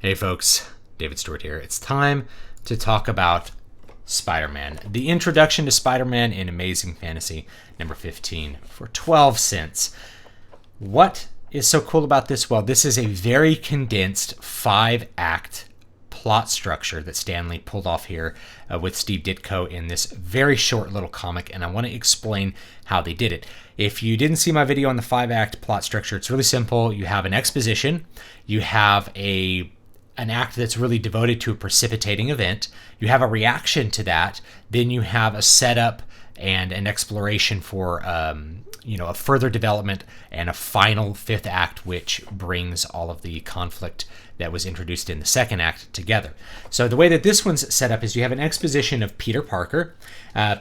Hey folks, David Stewart here. It's time to talk about Spider-Man. The introduction to Spider-Man in Amazing Fantasy number 15 for 12 cents. What is so cool about this? Well, this is a very condensed 5-act plot structure that Stan Lee pulled off here with Steve Ditko in this very short little comic, and I want to explain how they did it. If you didn't see my video on the 5-act plot structure, it's really simple. You have an exposition, you have an act that's really devoted to a precipitating event, you have a reaction to that, then you have a setup and an exploration for a further development, and a final 5th act which brings all of the conflict that was introduced in the 2nd act together. So the way that this one's set up is you have an exposition of Peter Parker.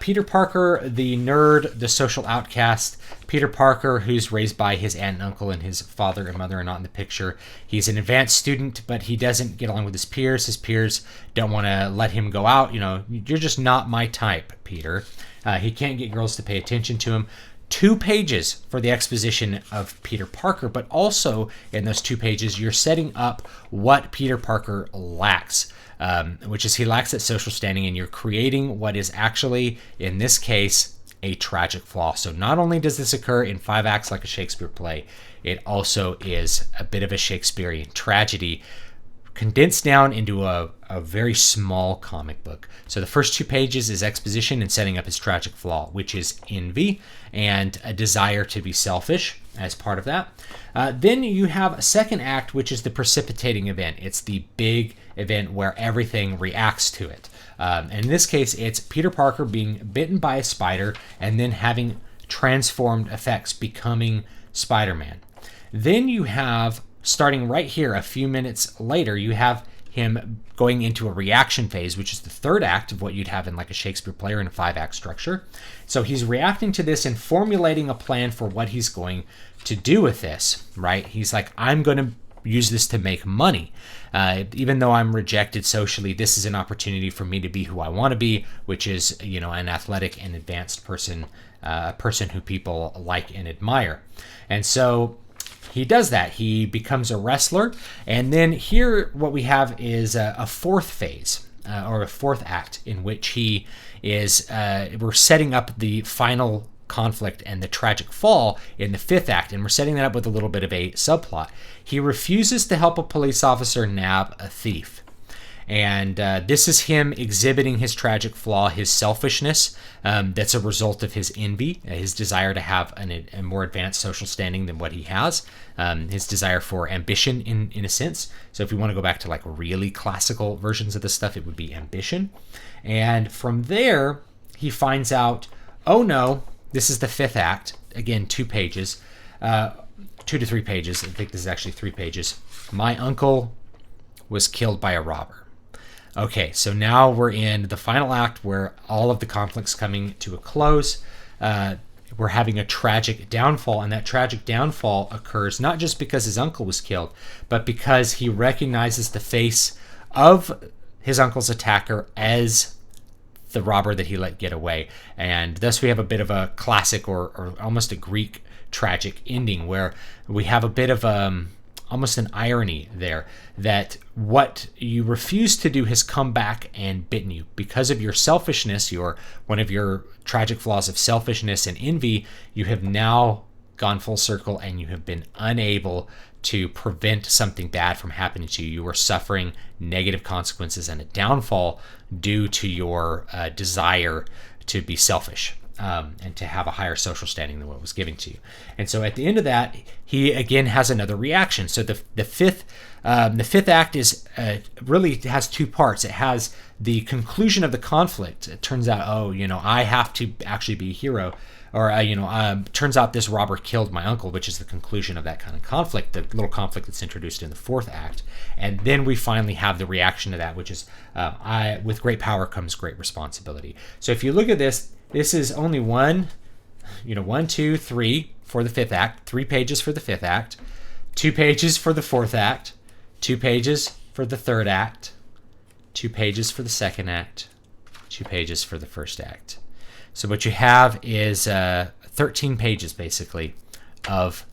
Peter Parker, the nerd, the social outcast. Peter Parker, who's raised by his aunt and uncle, and his father and mother are not in the picture. He's an advanced student, but he doesn't get along with his peers. His peers don't want to let him go out. You're just not my type, Peter. He can't get girls to pay attention to him. 2 pages for the exposition of Peter Parker, but also in those 2 pages, you're setting up what Peter Parker lacks, which is he lacks that social standing, and you're creating what is actually, in this case, a tragic flaw. So not only does this occur in 5 acts like a Shakespeare play, it also is a bit of a Shakespearean tragedy condensed down into a very small comic book. So the first 2 pages is exposition and setting up his tragic flaw, which is envy and a desire to be selfish as part of that. Then you have a 2nd act, which is the precipitating event. It's the big event where everything reacts to it. In this case, it's Peter Parker being bitten by a spider and then having transformed effects, becoming Spider-Man. Then you have, starting right here, a few minutes later, you have him going into a reaction phase, which is the 3rd act of what you'd have in like a Shakespeare play or in a 5-act structure. So he's reacting to this and formulating a plan for what he's going to do with this, right? He's like, I'm going to use this to make money. Even though I'm rejected socially, this is an opportunity for me to be who I want to be, which is, an athletic and advanced person, a person who people like and admire. And so he does that. He becomes a wrestler. And then here what we have is a 4th phase or a 4th act in which he is, we're setting up the final conflict and the tragic fall in the 5th act. And we're setting that up with a little bit of a subplot. He refuses to help a police officer nab a thief. And this is him exhibiting his tragic flaw, his selfishness. That's a result of his envy, his desire to have a more advanced social standing than what he has, his desire for ambition in a sense. So if you want to go back to like really classical versions of this stuff, it would be ambition. And from there, he finds out, oh no, this is the 5th act. Again, 2 pages, 2 to 3 pages. I think this is actually 3 pages. My uncle was killed by a robber. Okay, so now we're in the final act where all of the conflict's coming to a close. We're having a tragic downfall, and that tragic downfall occurs not just because his uncle was killed, but because he recognizes the face of his uncle's attacker as the robber that he let get away. And thus we have a bit of a classic or almost a Greek tragic ending where we have a bit of almost an irony there, that what you refuse to do has come back and bitten you. Because of your selfishness, one of your tragic flaws of selfishness and envy, you have now gone full circle and you have been unable to prevent something bad from happening to you. You are suffering negative consequences and a downfall due to your desire to be selfish. And to have a higher social standing than what was given to you. And so at the end of that, he again has another reaction. So the 5th act is really has 2 parts. It has the conclusion of the conflict. It turns out, I have to actually be a hero. Or, turns out this robber killed my uncle, which is the conclusion of that kind of conflict, the little conflict that's introduced in the 4th act. And then we finally have the reaction to that, which is, with great power comes great responsibility. So if you look at this, this is only 1, 2, 3 for the 5th act, 3 pages for the 5th act, 2 pages for the 4th act, 2 pages for the 3rd act, 2 pages for the 2nd act, 2 pages for the 1st act. So what you have is 13 pages, basically, of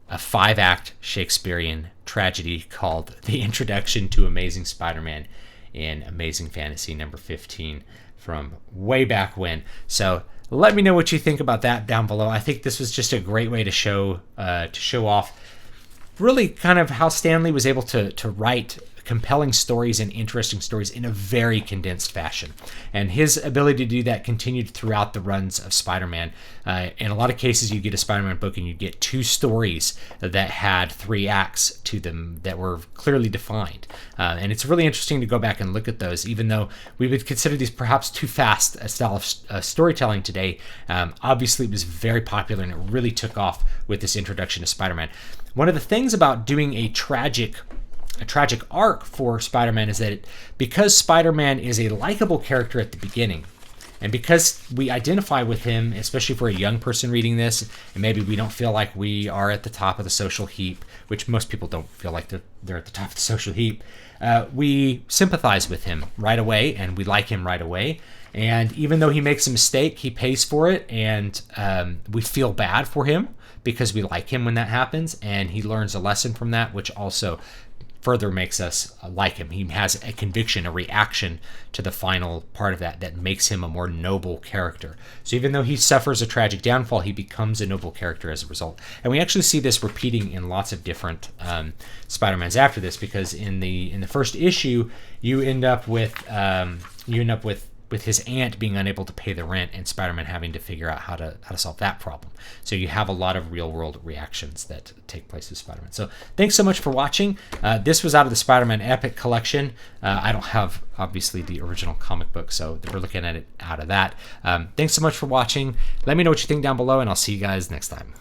a 5-act Shakespearean tragedy called The Introduction to Amazing Spider-Man in Amazing Fantasy number 15 from way back when. So let me know what you think about that down below. I think this was just a great way to show off really kind of how Stan Lee was able to write compelling stories and interesting stories in a very condensed fashion. And his ability to do that continued throughout the runs of Spider-Man. In a lot of cases, you get a Spider-Man book and you get 2 stories that had 3 acts to them that were clearly defined. And it's really interesting to go back and look at those, even though we would consider these perhaps too fast a style of storytelling today. Obviously, it was very popular and it really took off with this introduction to Spider-Man. One of the things about doing a tragic arc for Spider-Man is that because Spider-Man is a likable character at the beginning, and because we identify with him, especially for a young person reading this, and maybe we don't feel like we are at the top of the social heap, which most people don't feel like they're at the top of the social heap, we sympathize with him right away, and we like him right away. And even though he makes a mistake, he pays for it, and we feel bad for him because we like him when that happens, and he learns a lesson from that, which also further makes us like him. He has a conviction, a reaction to the final part of that makes him a more noble character. So even though he suffers a tragic downfall, he becomes a noble character as a result. And we actually see this repeating in lots of different Spider-Mans after this, because in the first issue, you end up with his aunt being unable to pay the rent and Spider-Man having to figure out how to solve that problem. So you have a lot of real-world reactions that take place with Spider-Man. So thanks so much for watching. This was out of the Spider-Man Epic collection. I don't have, obviously, the original comic book, so we're looking at it out of that. Thanks so much for watching. Let me know what you think down below, and I'll see you guys next time.